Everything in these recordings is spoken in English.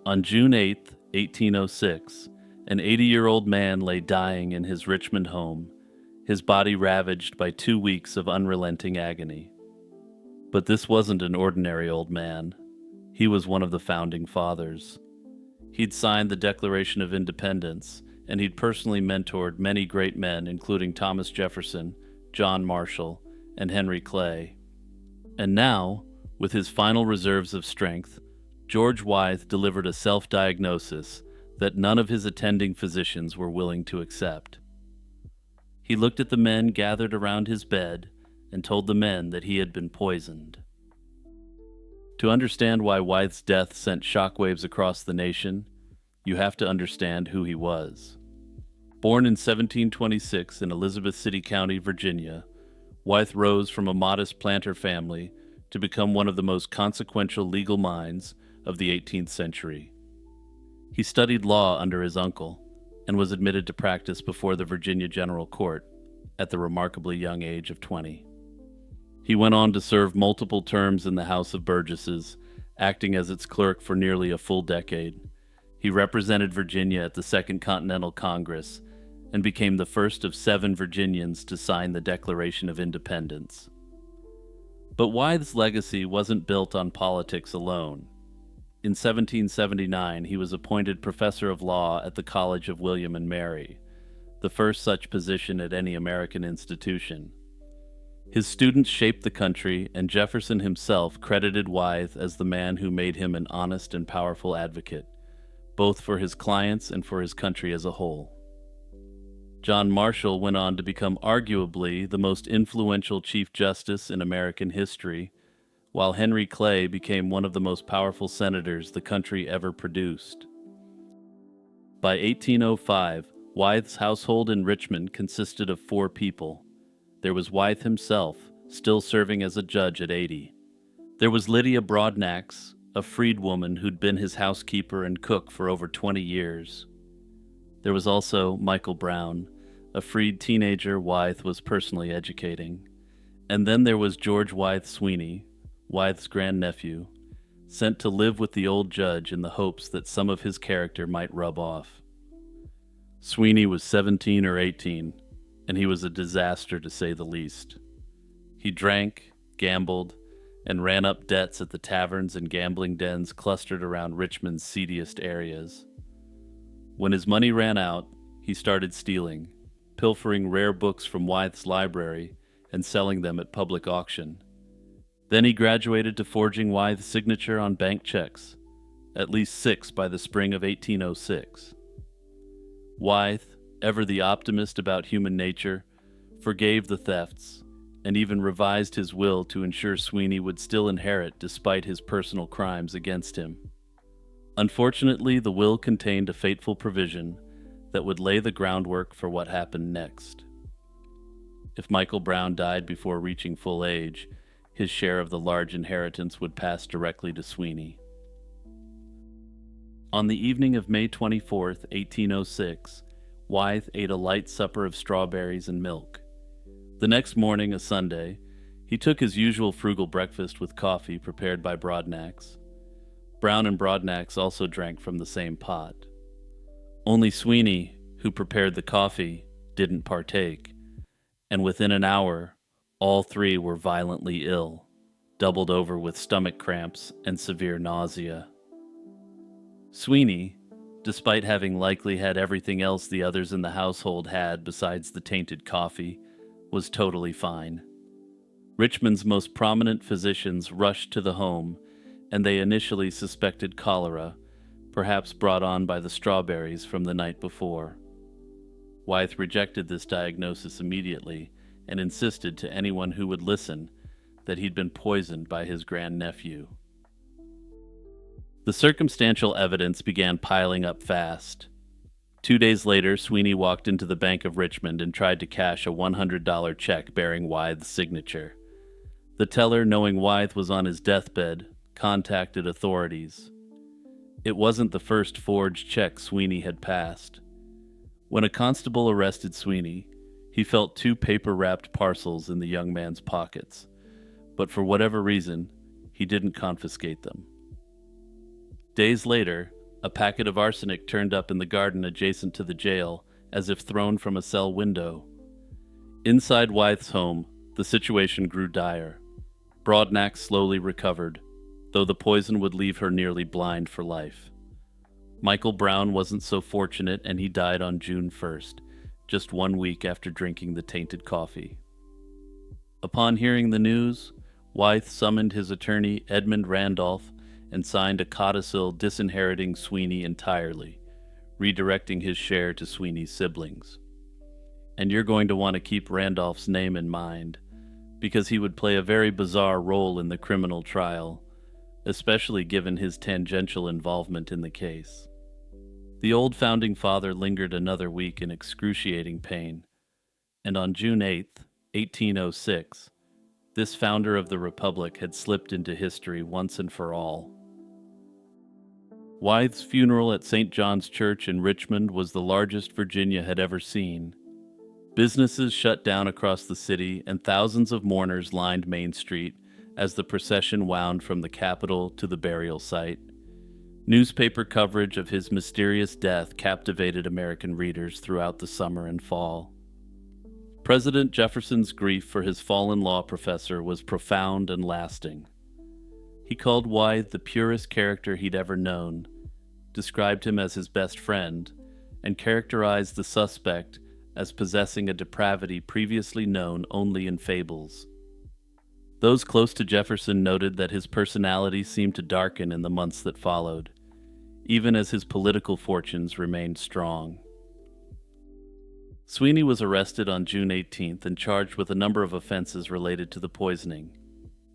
On June 8, 1806, an 80-year-old man lay dying in his Richmond home, his body ravaged by 2 weeks of unrelenting agony. But this wasn't an ordinary old man. He was one of the founding fathers. He'd signed the Declaration of Independence, and he'd personally mentored many great men, including Thomas Jefferson, John Marshall, and Henry Clay. And now, with his final reserves of strength, George Wythe delivered a self-diagnosis that none of his attending physicians were willing to accept. He looked at the men gathered around his bed and told the men that he had been poisoned. To understand why Wythe's death sent shockwaves across the nation, you have to understand who he was. Born in 1726 in Elizabeth City County, Virginia, Wythe rose from a modest planter family to become one of the most consequential legal minds of the 18th century. He studied law under his uncle and was admitted to practice before the Virginia General Court at the remarkably young age of 20. He went on to serve multiple terms in the House of Burgesses, acting as its clerk for nearly a full decade. He represented Virginia at the Second Continental Congress and became the first of 7 Virginians to sign the Declaration of Independence. But Wythe's legacy wasn't built on politics alone. In 1779, he was appointed professor of law at the College of William and Mary, the first such position at any American institution. His students shaped the country, and Jefferson himself credited Wythe as the man who made him an honest and powerful advocate, both for his clients and for his country as a whole. John Marshall went on to become arguably the most influential Chief Justice in American history, while Henry Clay became one of the most powerful senators the country ever produced. By 1805, Wythe's household in Richmond consisted of 4 people. There was Wythe himself, still serving as a judge at 80. There was Lydia Broadnax, a freedwoman who'd been his housekeeper and cook for over 20 years. There was also Michael Brown, a freed teenager Wythe was personally educating. And then there was George Wythe Sweeney, Wythe's grandnephew, sent to live with the old judge in the hopes that some of his character might rub off. Sweeney was 17 or 18, and he was a disaster to say the least. He drank, gambled, and ran up debts at the taverns and gambling dens clustered around Richmond's seediest areas. When his money ran out, he started stealing, pilfering rare books from Wythe's library and selling them at public auction. Then he graduated to forging Wythe's signature on bank checks, at least 6 by the spring of 1806. Wythe, ever the optimist about human nature, forgave the thefts and even revised his will to ensure Sweeney would still inherit despite his personal crimes against him. Unfortunately, the will contained a fateful provision that would lay the groundwork for what happened next. If Michael Brown died before reaching full age, his share of the large inheritance would pass directly to Sweeney. On the evening of May 24, 1806, Wythe ate a light supper of strawberries and milk. The next morning, a Sunday, he took his usual frugal breakfast with coffee prepared by Broadnax. Brown and Broadnax also drank from the same pot. Only Sweeney, who prepared the coffee, didn't partake, and within an hour, all 3 were violently ill, doubled over with stomach cramps and severe nausea. Sweeney, despite having likely had everything else the others in the household had besides the tainted coffee, was totally fine. Richmond's most prominent physicians rushed to the home, and they initially suspected cholera, perhaps brought on by the strawberries from the night before. Wythe rejected this diagnosis immediately and insisted to anyone who would listen that he'd been poisoned by his grandnephew. The circumstantial evidence began piling up fast. 2 days later, Sweeney walked into the Bank of Richmond and tried to cash a $100 check bearing Wythe's signature. The teller, knowing Wythe was on his deathbed, contacted authorities. It wasn't the first forged check Sweeney had passed. When a constable arrested Sweeney, he felt 2 paper-wrapped parcels in the young man's pockets, but for whatever reason, he didn't confiscate them. Days later, A packet of arsenic turned up in the garden adjacent to the jail, as if thrown from a cell window. Inside Wythe's home, the situation grew dire. Broadnax slowly recovered, though the poison would leave her nearly blind for life. Michael Brown wasn't so fortunate, and he died on June 1st, just 1 week after drinking the tainted coffee. Upon hearing the news, Wythe summoned his attorney Edmund Randolph and signed a codicil disinheriting Sweeney entirely, redirecting his share to Sweeney's siblings. And you're going to want to keep Randolph's name in mind, because he would play a very bizarre role in the criminal trial, especially given his tangential involvement in the case. The old founding father lingered another week in excruciating pain, and on June 8th, 1806, this founder of the Republic had slipped into history once and for all. Wythe's funeral at St. John's Church in Richmond was the largest Virginia had ever seen. Businesses shut down across the city, and thousands of mourners lined Main Street as the procession wound from the Capitol to the burial site. Newspaper coverage of his mysterious death captivated American readers throughout the summer and fall. President Jefferson's grief for his fallen law professor was profound and lasting. He called Wythe the purest character he'd ever known, described him as his best friend, and characterized the suspect as possessing a depravity previously known only in fables. Those close to Jefferson noted that his personality seemed to darken in the months that followed, even as his political fortunes remained strong. Sweeney was arrested on June 18th and charged with a number of offenses related to the poisoning.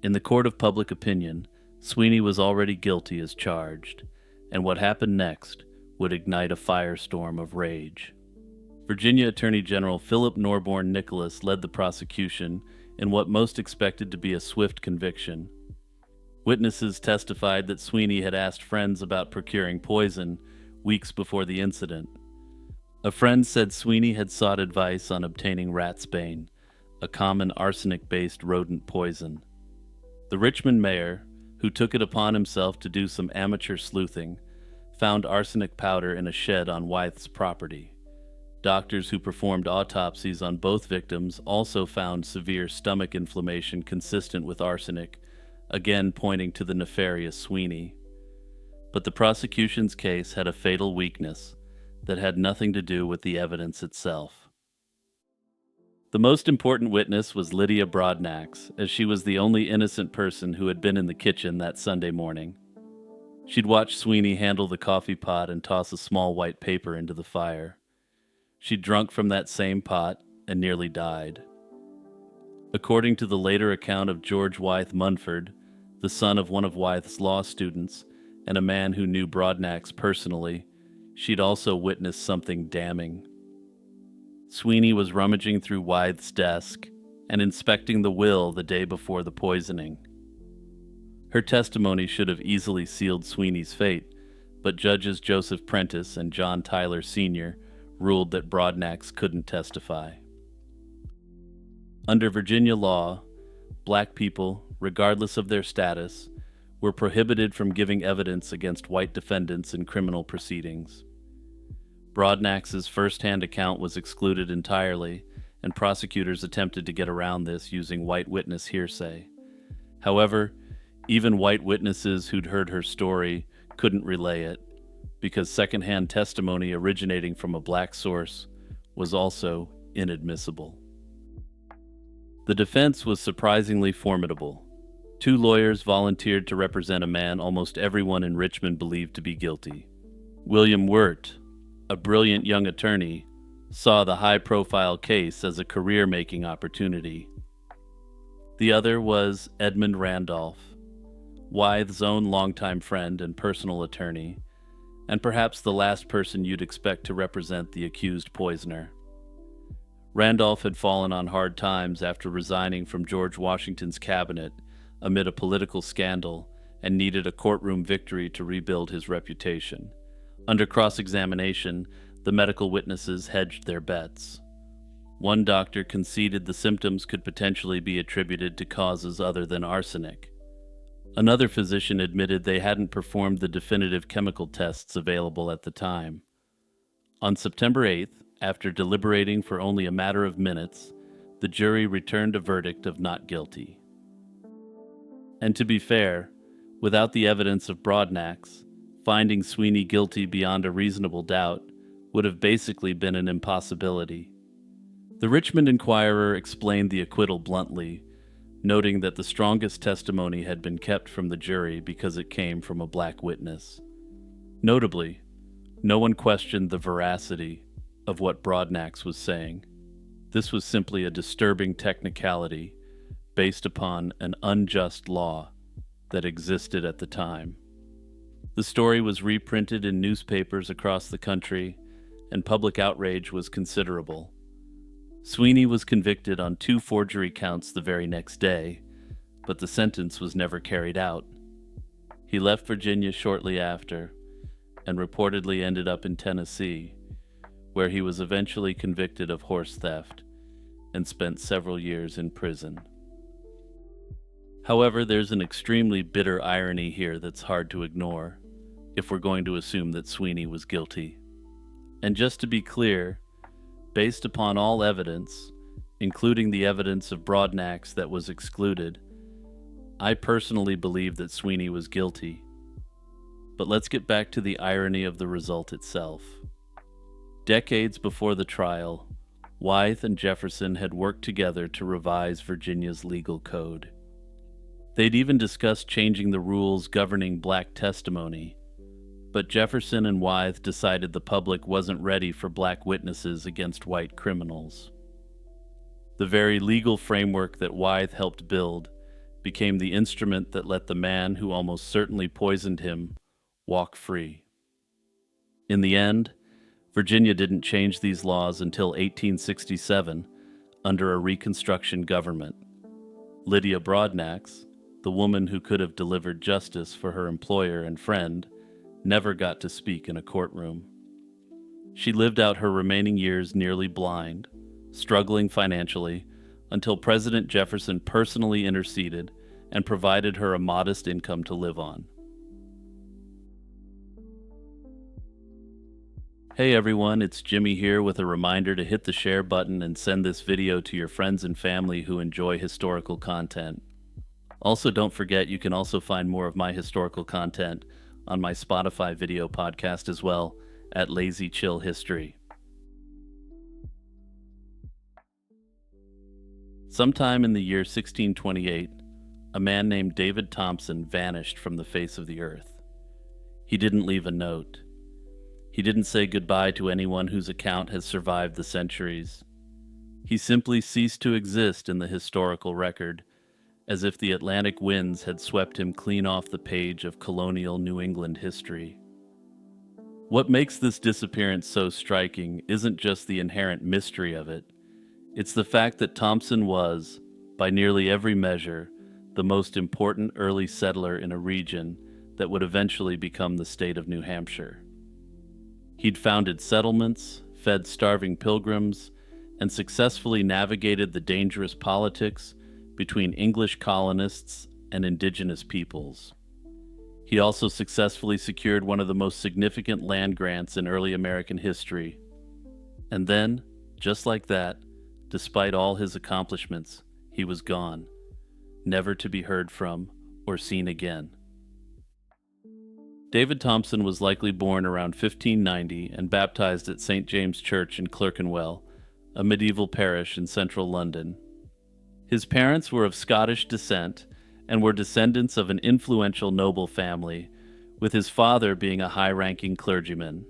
In the court of public opinion, Sweeney was already guilty as charged, and what happened next would ignite a firestorm of rage. Virginia Attorney General Philip Norborne Nicholas led the prosecution in what most expected to be a swift conviction. Witnesses testified that Sweeney had asked friends about procuring poison weeks before the incident. A friend said Sweeney had sought advice on obtaining ratsbane, a common arsenic-based rodent poison. The Richmond mayor, who took it upon himself to do some amateur sleuthing, found arsenic powder in a shed on Wythe's property. Doctors who performed autopsies on both victims also found severe stomach inflammation consistent with arsenic, again pointing to the nefarious Sweeney. But the prosecution's case had a fatal weakness that had nothing to do with the evidence itself. The most important witness was Lydia Broadnax, as she was the only innocent person who had been in the kitchen that Sunday morning. She'd watched Sweeney handle the coffee pot and toss a small white paper into the fire. She'd drunk from that same pot and nearly died. According to the later account of George Wythe Munford, the son of one of Wythe's law students and a man who knew Broadnax personally, she'd also witnessed something damning. Sweeney was rummaging through Wythe's desk and inspecting the will the day before the poisoning. Her testimony should have easily sealed Sweeney's fate, but Judges Joseph Prentice and John Tyler Sr. ruled that Broadnax couldn't testify. Under Virginia law, black people, regardless of their status, were prohibited from giving evidence against white defendants in criminal proceedings. Broadnax's first-hand account was excluded entirely, and prosecutors attempted to get around this using white witness hearsay. However, even white witnesses who'd heard her story couldn't relay it, because second-hand testimony originating from a black source was also inadmissible. The defense was surprisingly formidable. 2 lawyers volunteered to represent a man almost everyone in Richmond believed to be guilty. William Wirt, a brilliant young attorney, saw the high-profile case as a career-making opportunity. The other was Edmund Randolph, Wythe's own longtime friend and personal attorney, and perhaps the last person you'd expect to represent the accused poisoner. Randolph had fallen on hard times after resigning from George Washington's cabinet amid a political scandal and needed a courtroom victory to rebuild his reputation. Under cross-examination, the medical witnesses hedged their bets. One doctor conceded the symptoms could potentially be attributed to causes other than arsenic. Another physician admitted they hadn't performed the definitive chemical tests available at the time. On September 8th, after deliberating for only a matter of minutes, the jury returned a verdict of not guilty. And to be fair, without the evidence of Broadnax, finding Sweeney guilty beyond a reasonable doubt would have basically been an impossibility. The Richmond Enquirer explained the acquittal bluntly, noting that the strongest testimony had been kept from the jury because it came from a black witness. Notably, no one questioned the veracity of what Broadnax was saying. This was simply a disturbing technicality based upon an unjust law that existed at the time. The story was reprinted in newspapers across the country, and public outrage was considerable. Sweeney was convicted on 2 forgery counts the very next day, but the sentence was never carried out. He left Virginia shortly after, and reportedly ended up in Tennessee, where he was eventually convicted of horse theft and spent several years in prison. However, there's an extremely bitter irony here that's hard to ignore, if we're going to assume that Sweeney was guilty. And just to be clear, based upon all evidence, including the evidence of Broadnax that was excluded, I personally believe that Sweeney was guilty. But let's get back to the irony of the result itself. Decades before the trial, Wythe and Jefferson had worked together to revise Virginia's legal code. They'd even discussed changing the rules governing black testimony, but Jefferson and Wythe decided the public wasn't ready for black witnesses against white criminals. The very legal framework that Wythe helped build became the instrument that let the man who almost certainly poisoned him walk free. In the end, Virginia didn't change these laws until 1867 under a Reconstruction government. Lydia Broadnax, the woman who could have delivered justice for her employer and friend, never got to speak in a courtroom. She lived out her remaining years nearly blind, struggling financially, until President Jefferson personally interceded and provided her a modest income to live on. Hey everyone, it's Jimmy here with a reminder to hit the share button and send this video to your friends and family who enjoy historical content. Also, don't forget you can also find more of my historical content on my Spotify video podcast as well at Lazy Chill History. Sometime in the year 1628, a man named David Thompson vanished from the face of the earth. He didn't leave a note. He didn't say goodbye to anyone whose account has survived the centuries. He simply ceased to exist in the historical record, as if the Atlantic winds had swept him clean off the page of colonial New England history. What makes this disappearance so striking isn't just the inherent mystery of it. It's the fact that Thompson was, by nearly every measure, the most important early settler in a region that would eventually become the state of New Hampshire. He'd founded settlements, fed starving pilgrims, and successfully navigated the dangerous politics between English colonists and indigenous peoples. He also successfully secured one of the most significant land grants in early American history. And then, just like that, despite all his accomplishments, he was gone, never to be heard from or seen again. David Thompson was likely born around 1590 and baptized at St. James Church in Clerkenwell, a medieval parish in central London. His parents were of Scottish descent and were descendants of an influential noble family, with his father being a high-ranking clergyman.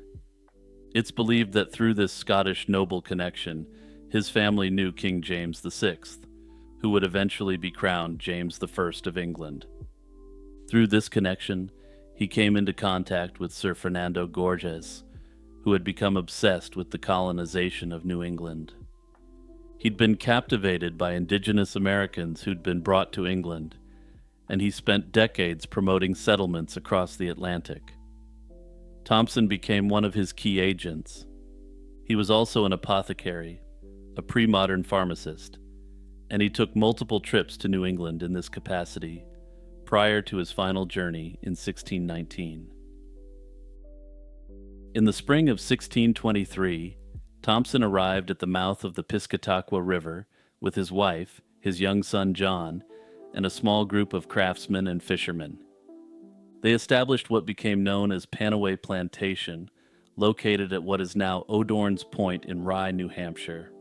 It's believed that through this Scottish noble connection, his family knew King James VI, who would eventually be crowned James I of England. Through this connection, he came into contact with Sir Fernando Gorges, who had become obsessed with the colonization of New England. He'd been captivated by indigenous Americans who'd been brought to England, and he spent decades promoting settlements across the Atlantic. Thompson became one of his key agents. He was also an apothecary, a pre-modern pharmacist, and he took multiple trips to New England in this capacity, prior to his final journey in 1619. In the spring of 1623, Thompson arrived at the mouth of the Piscataqua River with his wife, his young son John, and a small group of craftsmen and fishermen. They established what became known as Panaway Plantation, located at what is now O'Dorn's Point in Rye, New Hampshire.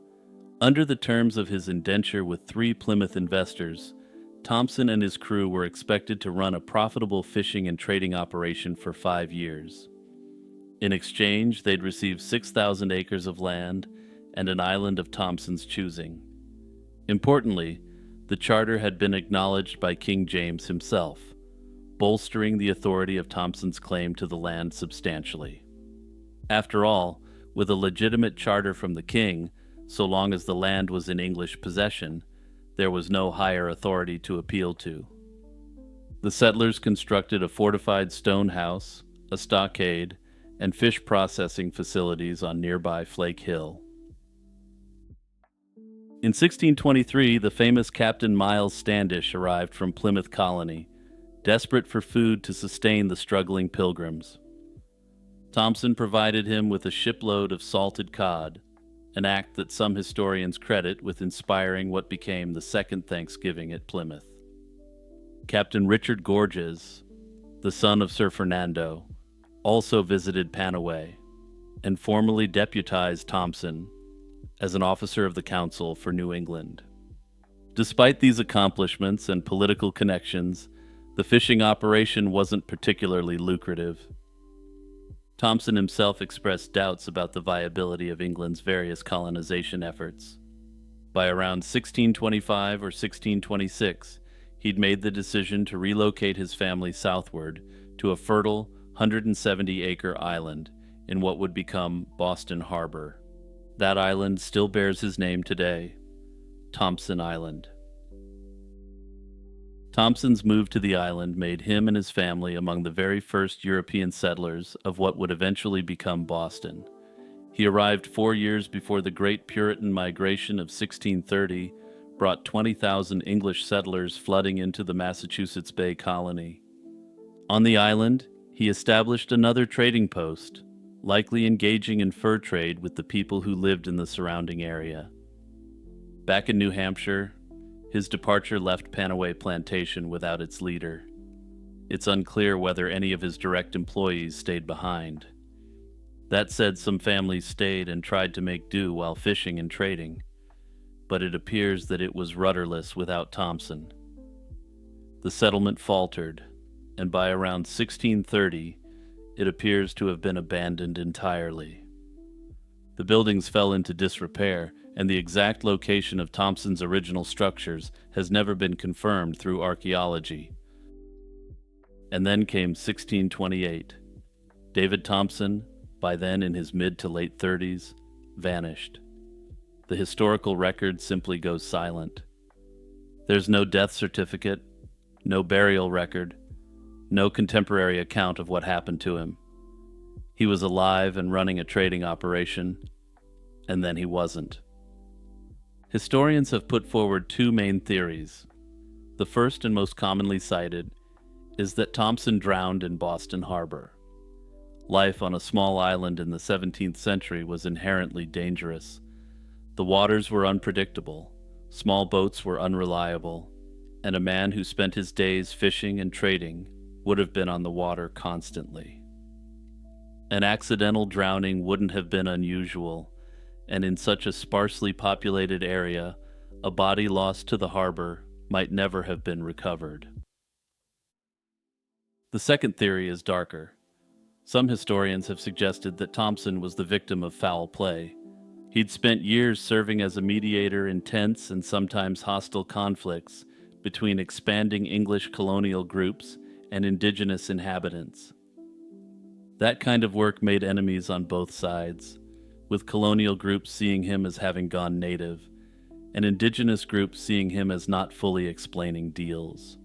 Under the terms of his indenture with 3 Plymouth investors, Thompson and his crew were expected to run a profitable fishing and trading operation for 5 years. In exchange, they'd receive 6,000 acres of land and an island of Thompson's choosing. Importantly, the charter had been acknowledged by King James himself, bolstering the authority of Thompson's claim to the land substantially. After all, with a legitimate charter from the king, so long as the land was in English possession, there was no higher authority to appeal to. The settlers constructed a fortified stone house, a stockade, and fish processing facilities on nearby Flake Hill. In 1623, the famous Captain Miles Standish arrived from Plymouth Colony, desperate for food to sustain the struggling pilgrims. Thompson provided him with a shipload of salted cod, an act that some historians credit with inspiring what became the Second Thanksgiving at Plymouth. Captain Richard Gorges, the son of Sir Fernando, also visited Panaway and formally deputized Thompson as an officer of the Council for New England. Despite these accomplishments and political connections, the fishing operation wasn't particularly lucrative. Thompson himself expressed doubts about the viability of England's various colonization efforts. By around 1625 or 1626, he'd made the decision to relocate his family southward to a fertile 170-acre island in what would become Boston Harbor. That island still bears his name today, Thompson Island. Thompson's move to the island made him and his family among the very first European settlers of what would eventually become Boston. He arrived 4 years before the Great Puritan Migration of 1630 brought 20,000 English settlers flooding into the Massachusetts Bay Colony. On the island, he established another trading post, likely engaging in fur trade with the people who lived in the surrounding area. Back in New Hampshire, his departure left Panaway Plantation without its leader. It's unclear whether any of his direct employees stayed behind. That said, some families stayed and tried to make do while fishing and trading, but it appears that it was rudderless without Thompson. The settlement faltered, and by around 1630, it appears to have been abandoned entirely. The buildings fell into disrepair, and the exact location of Thompson's original structures has never been confirmed through archaeology. And then came 1628. David Thompson, by then in his mid to late 30s, vanished. The historical record simply goes silent. There's no death certificate, no burial record, no contemporary account of what happened to him. He was alive and running a trading operation, and then he wasn't. Historians have put forward 2 main theories. The first and most commonly cited is that Thompson drowned in Boston Harbor. Life on a small island in the 17th century was inherently dangerous. The waters were unpredictable, small boats were unreliable, and a man who spent his days fishing and trading would have been on the water constantly. An accidental drowning wouldn't have been unusual, and in such a sparsely populated area, a body lost to the harbor might never have been recovered. The second theory is darker. Some historians have suggested that Thompson was the victim of foul play. He'd spent years serving as a mediator in tense and sometimes hostile conflicts between expanding English colonial groups and indigenous inhabitants. That kind of work made enemies on both sides, with colonial groups seeing him as having gone native, and indigenous groups seeing him as not fully explaining deals.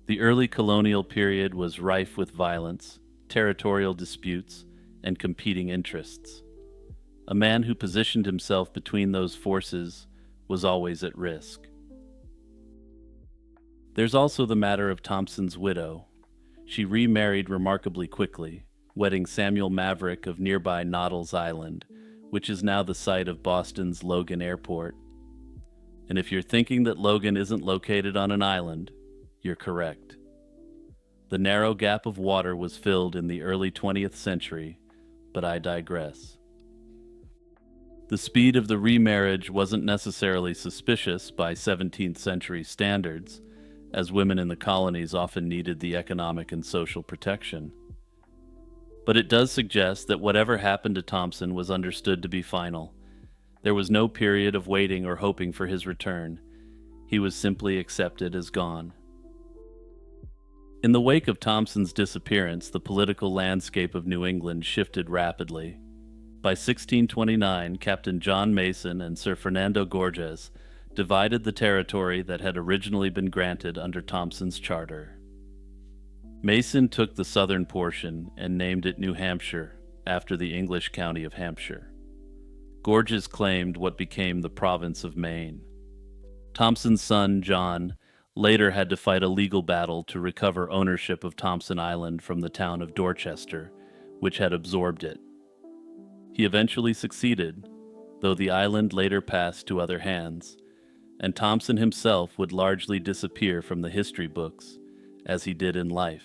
The early colonial period was rife with violence, territorial disputes, and competing interests. A man who positioned himself between those forces was always at risk. There's also the matter of Thompson's widow. She remarried remarkably quickly, wedding Samuel Maverick of nearby Noddles Island, which is now the site of Boston's Logan Airport. And if you're thinking that Logan isn't located on an island, you're correct. The narrow gap of water was filled in the early 20th century, but I digress. The speed of the remarriage wasn't necessarily suspicious by 17th century standards, as women in the colonies often needed the economic and social protection. But it does suggest that whatever happened to Thompson was understood to be final. There was no period of waiting or hoping for his return. He was simply accepted as gone. In the wake of Thompson's disappearance, the political landscape of New England shifted rapidly. By 1629, Captain John Mason and Sir Fernando Gorges divided the territory that had originally been granted under Thompson's charter. Mason took the southern portion and named it New Hampshire, after the English county of Hampshire. Gorges claimed what became the province of Maine. Thompson's son, John, later had to fight a legal battle to recover ownership of Thompson Island from the town of Dorchester, which had absorbed it. He eventually succeeded, though the island later passed to other hands, and Thompson himself would largely disappear from the history books, as he did in life.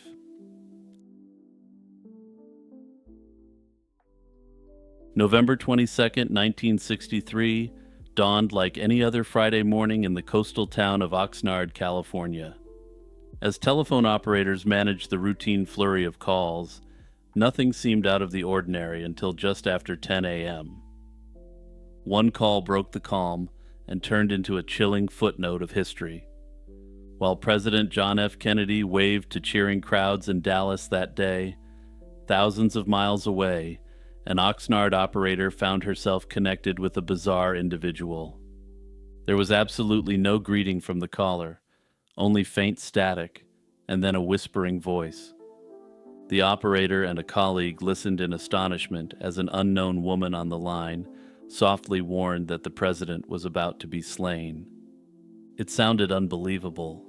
November 22nd, 1963, dawned like any other Friday morning in the coastal town of Oxnard, California. As telephone operators managed the routine flurry of calls, nothing seemed out of the ordinary until just after 10 a.m. One call broke the calm and turned into a chilling footnote of history. While President John F. Kennedy waved to cheering crowds in Dallas that day, thousands of miles away, an Oxnard operator found herself connected with a bizarre individual. There was absolutely no greeting from the caller, only faint static, and then a whispering voice. The operator and a colleague listened in astonishment as an unknown woman on the line softly warned that the president was about to be slain. It sounded unbelievable,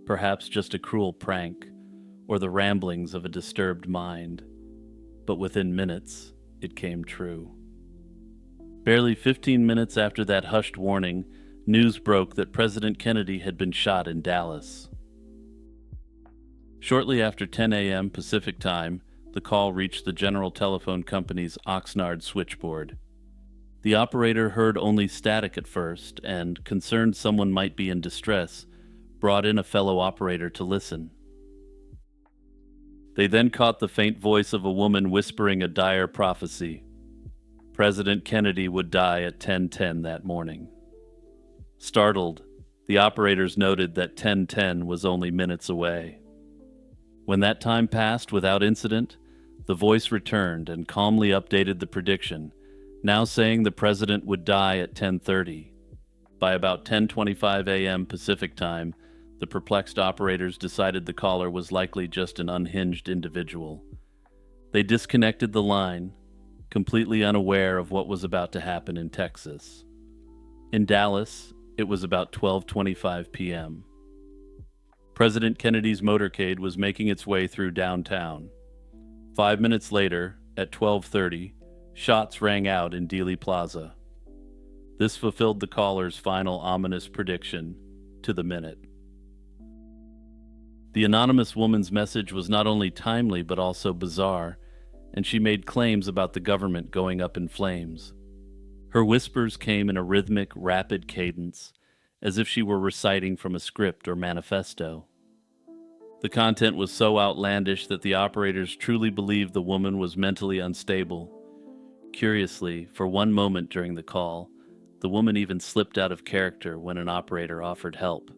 perhaps just a cruel prank, or the ramblings of a disturbed mind. But within minutes, it came true. Barely 15 minutes after that hushed warning, news broke that President Kennedy had been shot in Dallas. Shortly after 10 a.m. Pacific Time, the call reached the General Telephone Company's Oxnard switchboard. The operator heard only static at first and, concerned someone might be in distress, brought in a fellow operator to listen. They then caught the faint voice of a woman whispering a dire prophecy. President Kennedy would die at 10:10 that morning. Startled, the operators noted that 10:10 was only minutes away. When that time passed without incident, the voice returned and calmly updated the prediction, now saying the president would die at 10:30. By about 10:25 a.m. Pacific Time, the perplexed operators decided the caller was likely just an unhinged individual. They disconnected the line, completely unaware of what was about to happen in Texas. In Dallas, it was about 12:25 p.m. President Kennedy's motorcade was making its way through downtown. 5 minutes later, at 12:30, shots rang out in Dealey Plaza. This fulfilled the caller's final ominous prediction, to the minute. The anonymous woman's message was not only timely but also bizarre, and she made claims about the government going up in flames. Her whispers came in a rhythmic, rapid cadence, as if she were reciting from a script or manifesto. The content was so outlandish that the operators truly believed the woman was mentally unstable. Curiously, for one moment during the call, the woman even slipped out of character when an operator offered help.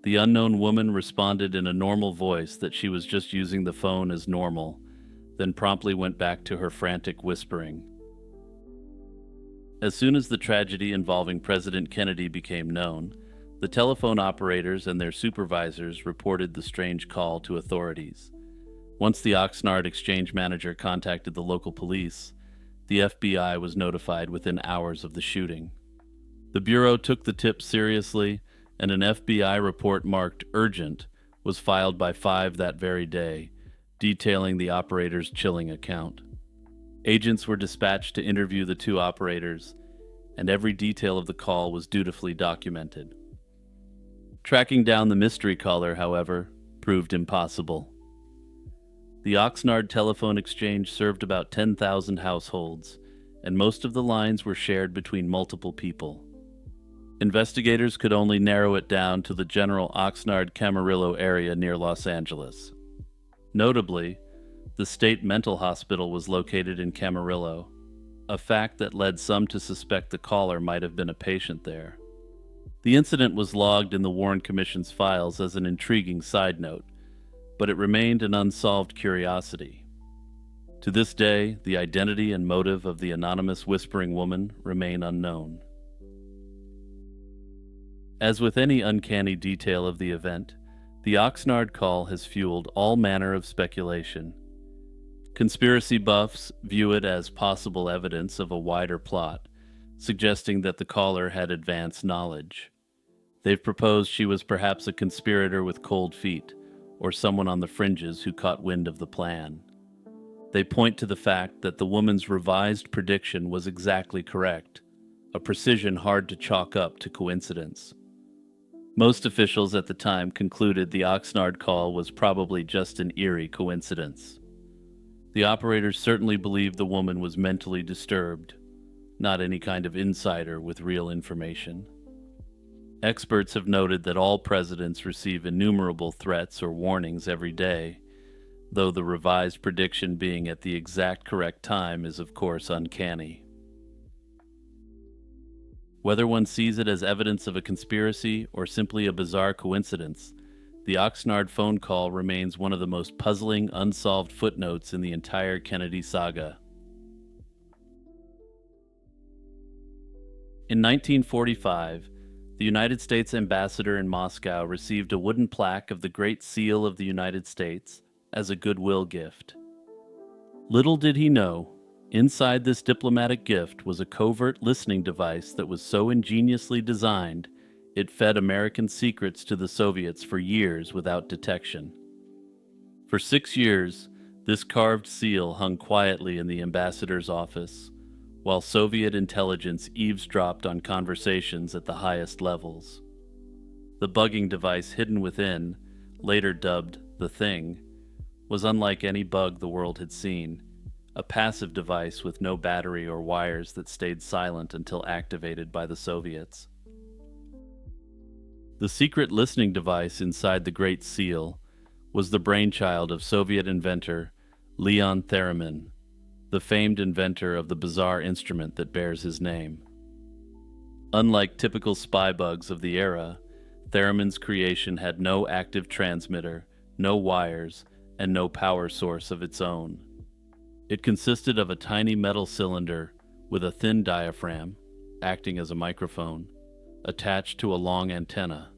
The unknown woman responded in a normal voice that she was just using the phone as normal, then promptly went back to her frantic whispering. As soon as the tragedy involving President Kennedy became known, the telephone operators and their supervisors reported the strange call to authorities. Once the Oxnard exchange manager contacted the local police, the FBI was notified within hours of the shooting. The Bureau took the tip seriously and an FBI report marked urgent was filed by 5 that very day, detailing the operator's chilling account. Agents were dispatched to interview the 2 operators, and every detail of the call was dutifully documented. Tracking down the mystery caller, however, proved impossible. The Oxnard telephone exchange served about 10,000 households, and most of the lines were shared between multiple people. Investigators could only narrow it down to the general Oxnard-Camarillo area near Los Angeles. Notably, the state mental hospital was located in Camarillo, a fact that led some to suspect the caller might have been a patient there. The incident was logged in the Warren Commission's files as an intriguing side note, but it remained an unsolved curiosity. To this day, the identity and motive of the anonymous whispering woman remain unknown. As with any uncanny detail of the event, the Oxnard call has fueled all manner of speculation. Conspiracy buffs view it as possible evidence of a wider plot, suggesting that the caller had advanced knowledge. They've proposed she was perhaps a conspirator with cold feet, or someone on the fringes who caught wind of the plan. They point to the fact that the woman's revised prediction was exactly correct, a precision hard to chalk up to coincidence. Most officials at the time concluded the Oxnard call was probably just an eerie coincidence. The operators certainly believed the woman was mentally disturbed, not any kind of insider with real information. Experts have noted that all presidents receive innumerable threats or warnings every day, though the revised prediction being at the exact correct time is of course uncanny. Whether one sees it as evidence of a conspiracy or simply a bizarre coincidence, the Oxnard phone call remains one of the most puzzling, unsolved footnotes in the entire Kennedy saga. In 1945, the United States ambassador in Moscow received a wooden plaque of the Great Seal of the United States as a goodwill gift. Little did he know, inside this diplomatic gift was a covert listening device that was so ingeniously designed it fed American secrets to the Soviets for years without detection. For 6 years, this carved seal hung quietly in the ambassador's office, while Soviet intelligence eavesdropped on conversations at the highest levels. The bugging device hidden within, later dubbed the Thing, was unlike any bug the world had seen, a passive device with no battery or wires that stayed silent until activated by the Soviets. The secret listening device inside the Great Seal was the brainchild of Soviet inventor Leon Theremin, the famed inventor of the bizarre instrument that bears his name. Unlike typical spy bugs of the era, Theremin's creation had no active transmitter, no wires, and no power source of its own. It consisted of a tiny metal cylinder with a thin diaphragm, acting as a microphone, attached to a long antenna,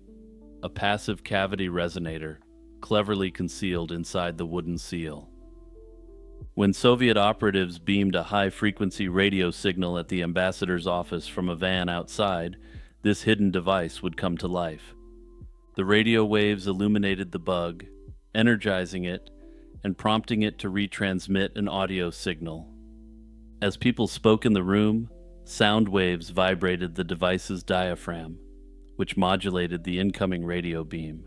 a passive cavity resonator, cleverly concealed inside the wooden seal. When Soviet operatives beamed a high-frequency radio signal at the ambassador's office from a van outside, this hidden device would come to life. The radio waves illuminated the bug, energizing it, and prompting it to retransmit an audio signal. As people spoke in the room, sound waves vibrated the device's diaphragm, which modulated the incoming radio beam.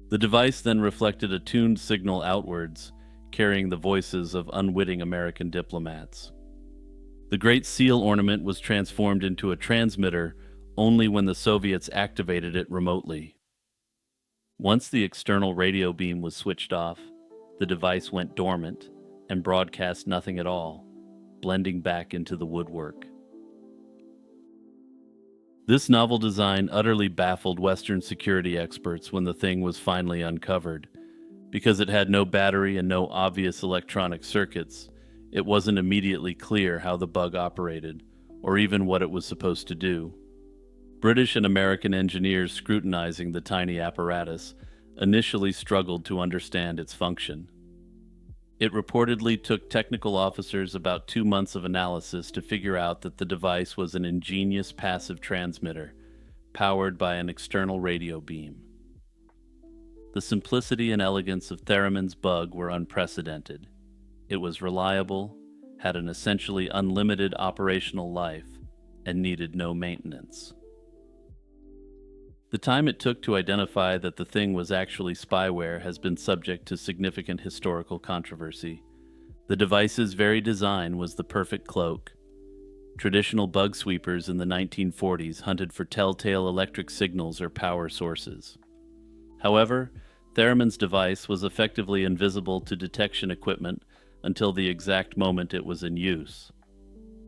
The device then reflected a tuned signal outwards, carrying the voices of unwitting American diplomats. The Great Seal ornament was transformed into a transmitter only when the Soviets activated it remotely. Once the external radio beam was switched off, the device went dormant and broadcast nothing at all, blending back into the woodwork. This novel design utterly baffled Western security experts when the thing was finally uncovered. Because it had no battery and no obvious electronic circuits, it wasn't immediately clear how the bug operated, or even what it was supposed to do. British and American engineers scrutinizing the tiny apparatus initially struggled to understand its function. It reportedly took technical officers about 2 months of analysis to figure out that the device was an ingenious passive transmitter, powered by an external radio beam. The simplicity and elegance of Theramon's bug were unprecedented. It was reliable, had an essentially unlimited operational life, and needed no maintenance. The time it took to identify that the thing was actually spyware has been subject to significant historical controversy. The device's very design was the perfect cloak. Traditional bug sweepers in the 1940s hunted for telltale electric signals or power sources. However, Theramon's device was effectively invisible to detection equipment until the exact moment it was in use.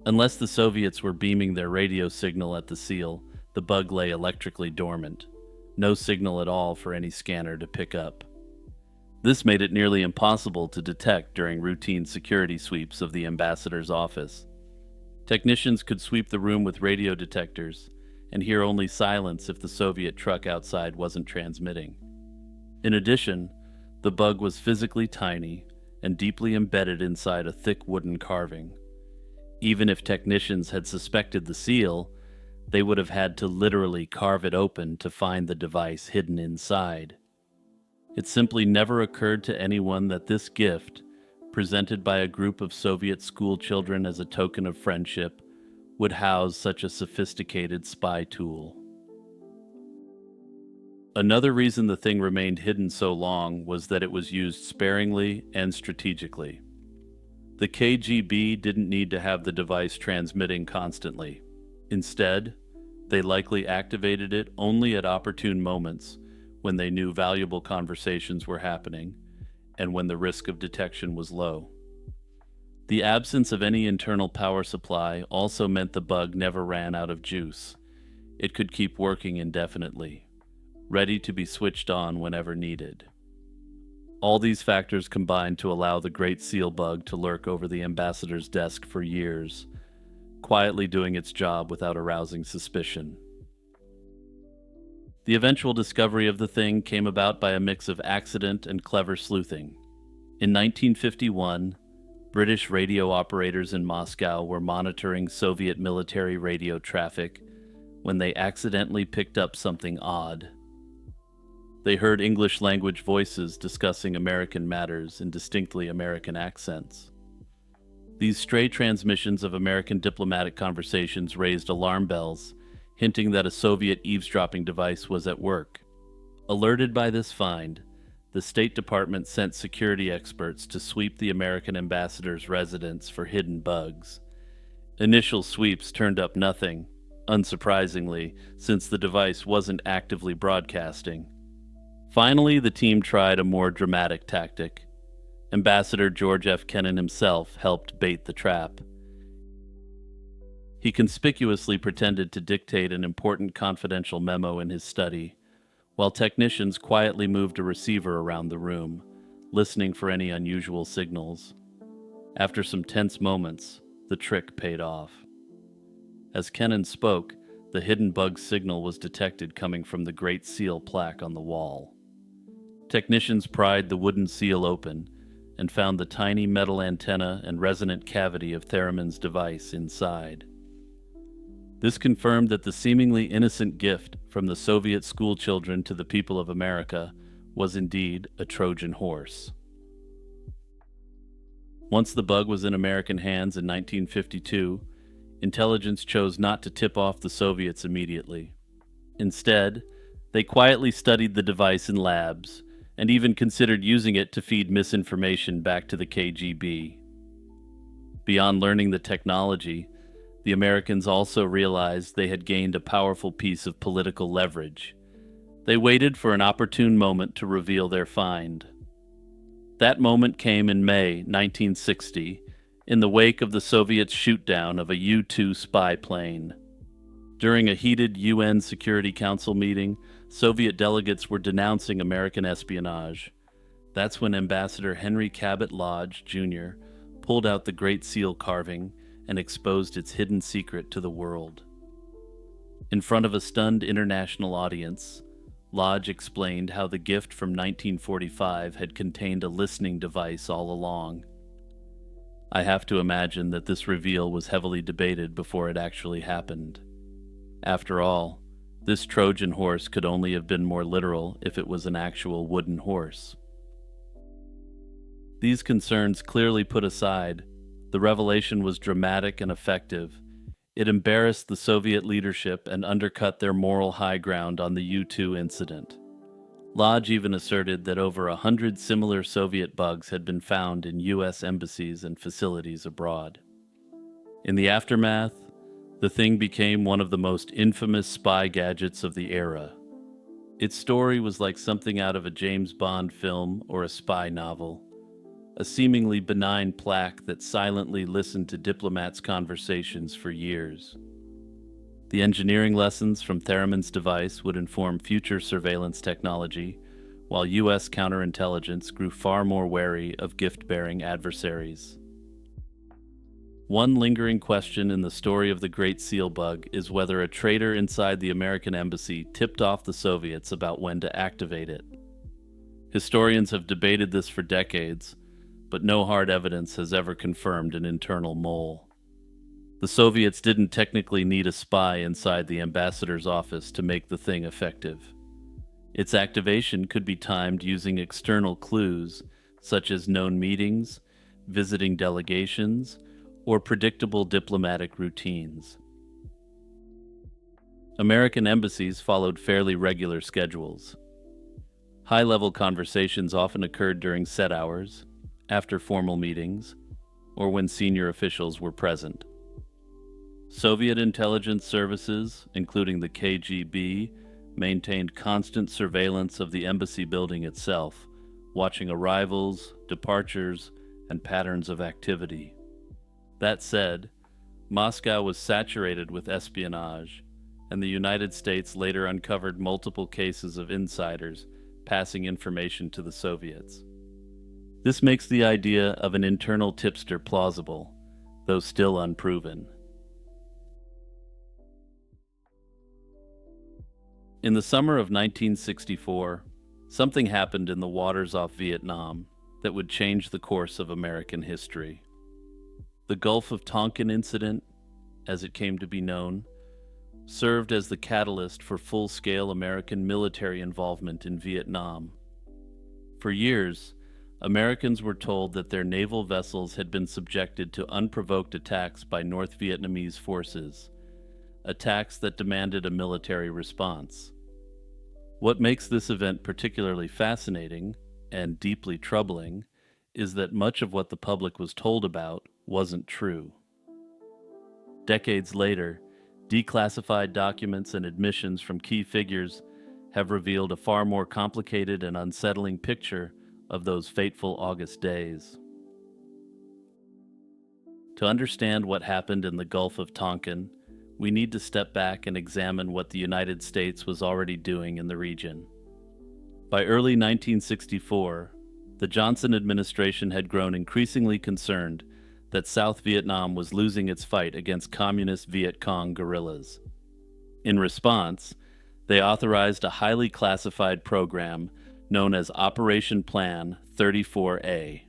Unless the Soviets were beaming their radio signal at the seal, the bug lay electrically dormant. No signal at all for any scanner to pick up. This made it nearly impossible to detect during routine security sweeps of the ambassador's office. Technicians could sweep the room with radio detectors and hear only silence if the Soviet truck outside wasn't transmitting. In addition, the bug was physically tiny and deeply embedded inside a thick wooden carving. Even if technicians had suspected the seal, they would have had to literally carve it open to find the device hidden inside. It simply never occurred to anyone that this gift, presented by a group of Soviet school children as a token of friendship, would house such a sophisticated spy tool. Another reason the thing remained hidden so long was that it was used sparingly and strategically. The KGB didn't need to have the device transmitting constantly. Instead, they likely activated it only at opportune moments when they knew valuable conversations were happening and when the risk of detection was low. The absence of any internal power supply also meant the bug never ran out of juice. It could keep working indefinitely, ready to be switched on whenever needed. All these factors combined to allow the Great Seal bug to lurk over the ambassador's desk for years, quietly doing its job without arousing suspicion. The eventual discovery of the thing came about by a mix of accident and clever sleuthing. In 1951, British radio operators in Moscow were monitoring Soviet military radio traffic when they accidentally picked up something odd. They heard English-language voices discussing American matters in distinctly American accents. These stray transmissions of American diplomatic conversations raised alarm bells, hinting that a Soviet eavesdropping device was at work. Alerted by this find, the State Department sent security experts to sweep the American ambassador's residence for hidden bugs. Initial sweeps turned up nothing, unsurprisingly, since the device wasn't actively broadcasting. Finally, the team tried a more dramatic tactic. Ambassador George F. Kennan himself helped bait the trap. He conspicuously pretended to dictate an important confidential memo in his study, while technicians quietly moved a receiver around the room, listening for any unusual signals. After some tense moments, the trick paid off. As Kennan spoke, the hidden bug signal was detected coming from the Great Seal plaque on the wall. Technicians pried the wooden seal open and found the tiny metal antenna and resonant cavity of Theramon's device inside. This confirmed that the seemingly innocent gift from the Soviet schoolchildren to the people of America was indeed a Trojan horse. Once the bug was in American hands in 1952, intelligence chose not to tip off the Soviets immediately. Instead, they quietly studied the device in labs and even considered using it to feed misinformation back to the KGB. Beyond learning the technology, the Americans also realized they had gained a powerful piece of political leverage. They waited for an opportune moment to reveal their find. That moment came in May 1960, in the wake of the Soviets' shoot-down of a U-2 spy plane. During a heated UN Security Council meeting, Soviet delegates were denouncing American espionage. That's when Ambassador Henry Cabot Lodge, Jr. pulled out the Great Seal carving and exposed its hidden secret to the world. In front of a stunned international audience, Lodge explained how the gift from 1945 had contained a listening device all along. I have to imagine that this reveal was heavily debated before it actually happened. After all, This Trojan horse could only have been more literal if it was an actual wooden horse. These concerns clearly put aside, the revelation was dramatic and effective. It embarrassed the Soviet leadership and undercut their moral high ground on the U-2 incident. Lodge even asserted that over 100 similar Soviet bugs had been found in U.S. embassies and facilities abroad. In the aftermath, the thing became one of the most infamous spy gadgets of the era. Its story was like something out of a James Bond film or a spy novel, a seemingly benign plaque that silently listened to diplomats' conversations for years. The engineering lessons from Theramon's device would inform future surveillance technology, while U.S. counterintelligence grew far more wary of gift-bearing adversaries. One lingering question in the story of the Great Seal Bug is whether a traitor inside the American embassy tipped off the Soviets about when to activate it. Historians have debated this for decades, but no hard evidence has ever confirmed an internal mole. The Soviets didn't technically need a spy inside the ambassador's office to make the thing effective. Its activation could be timed using external clues, such as known meetings, visiting delegations, or predictable diplomatic routines. American embassies followed fairly regular schedules. High-level conversations often occurred during set hours, after formal meetings, or when senior officials were present. Soviet intelligence services, including the KGB, maintained constant surveillance of the embassy building itself, watching arrivals, departures, and patterns of activity. That said, Moscow was saturated with espionage, and the United States later uncovered multiple cases of insiders passing information to the Soviets. This makes the idea of an internal tipster plausible, though still unproven. In the summer of 1964, something happened in the waters off Vietnam that would change the course of American history. The Gulf of Tonkin incident, as it came to be known, served as the catalyst for full-scale American military involvement in Vietnam. For years, Americans were told that their naval vessels had been subjected to unprovoked attacks by North Vietnamese forces, attacks that demanded a military response. What makes this event particularly fascinating and deeply troubling is that much of what the public was told about wasn't true. Decades later, declassified documents and admissions from key figures have revealed a far more complicated and unsettling picture of those fateful August days. To understand what happened in the Gulf of Tonkin, we need to step back and examine what the United States was already doing in the region. By early 1964, the Johnson administration had grown increasingly concerned that South Vietnam was losing its fight against communist Viet Cong guerrillas. In response, they authorized a highly classified program known as Operation Plan 34A.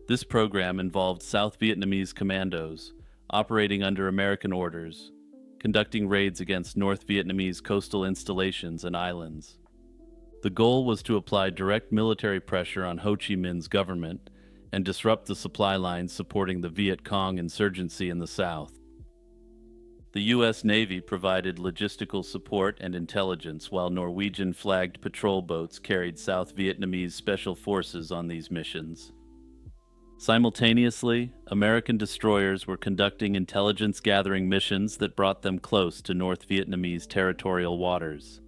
This program involved South Vietnamese commandos operating under American orders, conducting raids against North Vietnamese coastal installations and islands. The goal was to apply direct military pressure on Ho Chi Minh's government and disrupt the supply lines supporting the Viet Cong insurgency in the south. The U.S. Navy provided logistical support and intelligence while Norwegian-flagged patrol boats carried South Vietnamese special forces on these missions. Simultaneously, American destroyers were conducting intelligence-gathering missions that brought them close to North Vietnamese territorial waters.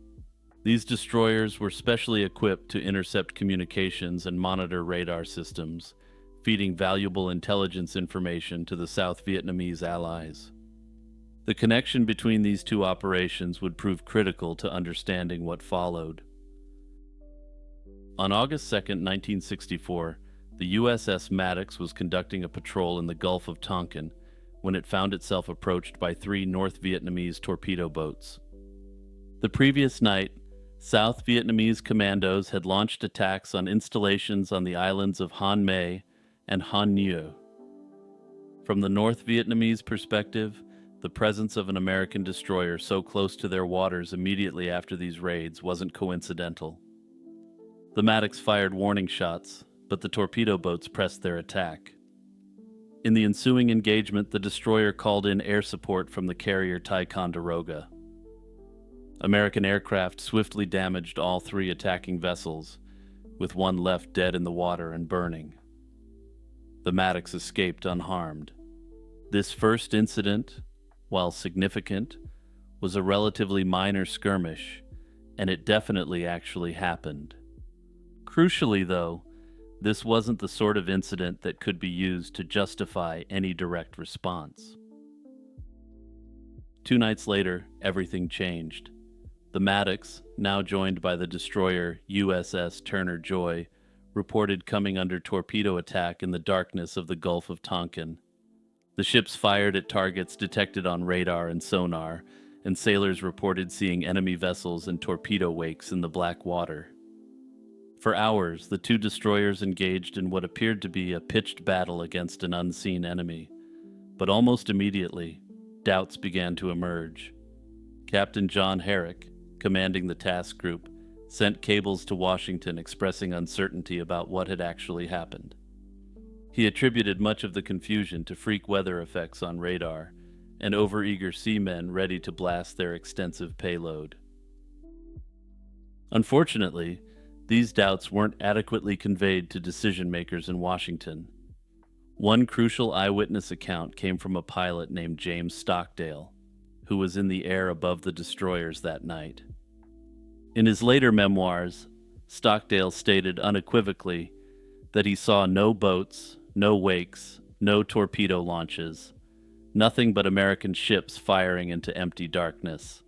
These destroyers were specially equipped to intercept communications and monitor radar systems, feeding valuable intelligence information to the South Vietnamese allies. The connection between these two operations would prove critical to understanding what followed. On August 2, 1964, the USS Maddox was conducting a patrol in the Gulf of Tonkin when it found itself approached by 3 North Vietnamese torpedo boats. The previous night, South Vietnamese commandos had launched attacks on installations on the islands of Han Mai and Han Nue. From the North Vietnamese perspective, The presence of an American destroyer so close to their waters immediately after these raids wasn't coincidental. The Maddox fired warning shots, but the torpedo boats pressed their attack. In the ensuing engagement, the destroyer called in air support from the carrier Ticonderoga. American aircraft swiftly damaged all three attacking vessels, with one left dead in the water and burning. The Maddox escaped unharmed. This first incident, while significant, was a relatively minor skirmish, and it definitely actually happened. Crucially, though, this wasn't the sort of incident that could be used to justify any direct response. 2 nights later, everything changed. The Maddox, now joined by the destroyer USS Turner Joy, reported coming under torpedo attack in the darkness of the Gulf of Tonkin. The ships fired at targets detected on radar and sonar, and sailors reported seeing enemy vessels and torpedo wakes in the black water. For hours, the two destroyers engaged in what appeared to be a pitched battle against an unseen enemy, but almost immediately, doubts began to emerge. Captain John Herrick, commanding the task group, sent cables to Washington expressing uncertainty about what had actually happened. He attributed much of the confusion to freak weather effects on radar and overeager seamen ready to blast their extensive payload. Unfortunately, these doubts weren't adequately conveyed to decision-makers in Washington. One crucial eyewitness account came from a pilot named James Stockdale, who was in the air above the destroyers that night. In his later memoirs, Stockdale stated unequivocally that he saw no boats, no wakes, no torpedo launches, nothing but American ships firing into empty darkness.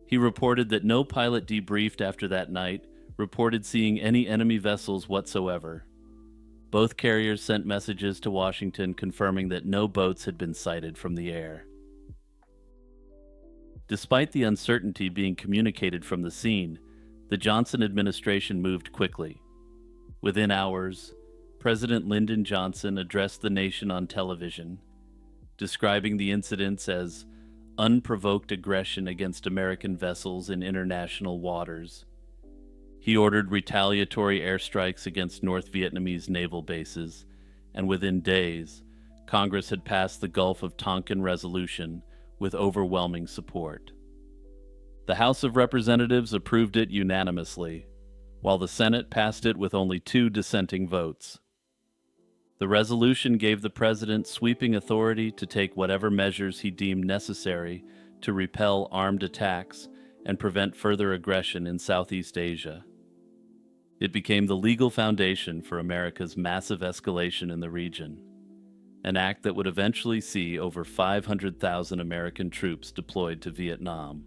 He reported that no pilot debriefed after that night reported seeing any enemy vessels whatsoever. Both carriers sent messages to Washington confirming that no boats had been sighted from the air. Despite the uncertainty being communicated from the scene, the Johnson administration moved quickly. Within hours, President Lyndon Johnson addressed the nation on television, describing the incidents as unprovoked aggression against American vessels in international waters. He ordered retaliatory airstrikes against North Vietnamese naval bases, and within days, Congress had passed the Gulf of Tonkin Resolution with overwhelming support. The House of Representatives approved it unanimously, while the Senate passed it with only 2 dissenting votes. The resolution gave the President sweeping authority to take whatever measures he deemed necessary to repel armed attacks and prevent further aggression in Southeast Asia. It became the legal foundation for America's massive escalation in the region, an act that would eventually see over 500,000 American troops deployed to Vietnam.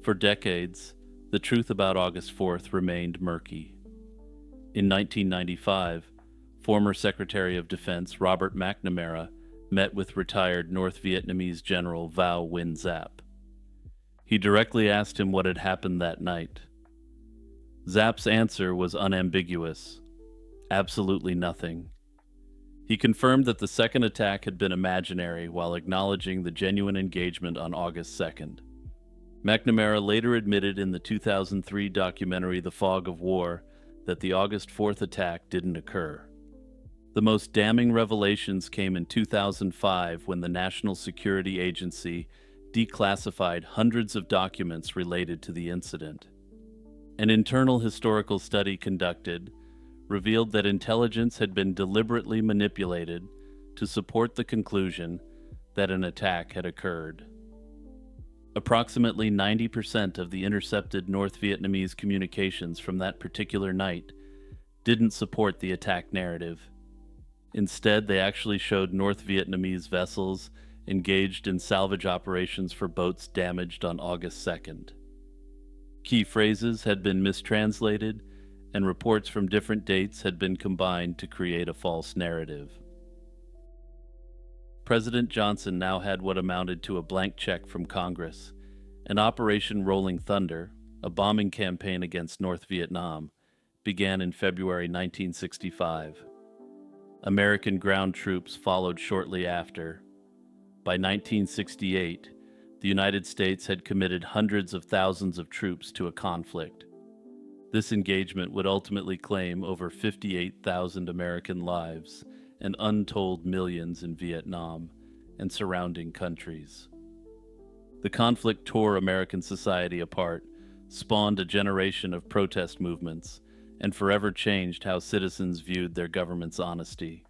For decades, the truth about August 4th remained murky. In 1995, former Secretary of Defense Robert McNamara met with retired North Vietnamese General Vo Nguyen Giap. He directly asked him what had happened that night. Giap's answer was unambiguous: absolutely nothing. He confirmed that the second attack had been imaginary while acknowledging the genuine engagement on August 2nd. McNamara later admitted in the 2003 documentary The Fog of War that the August 4th attack didn't occur. The most damning revelations came in 2005 when the National Security Agency declassified hundreds of documents related to the incident. An internal historical study conducted revealed that intelligence had been deliberately manipulated to support the conclusion that an attack had occurred. Approximately 90% of the intercepted North Vietnamese communications from that particular night didn't support the attack narrative. Instead, they actually showed North Vietnamese vessels engaged in salvage operations for boats damaged on August 2nd. Key phrases had been mistranslated, and reports from different dates had been combined to create a false narrative. President Johnson now had what amounted to a blank check from Congress, and Operation Rolling Thunder, a bombing campaign against North Vietnam, began in February 1965. American ground troops followed shortly after, By 1968, the United States had committed hundreds of thousands of troops to a conflict. This engagement would ultimately claim over 58,000 American lives and untold millions in Vietnam and surrounding countries. The conflict tore American society apart, spawned a generation of protest movements, and forever changed how citizens viewed their government's honesty.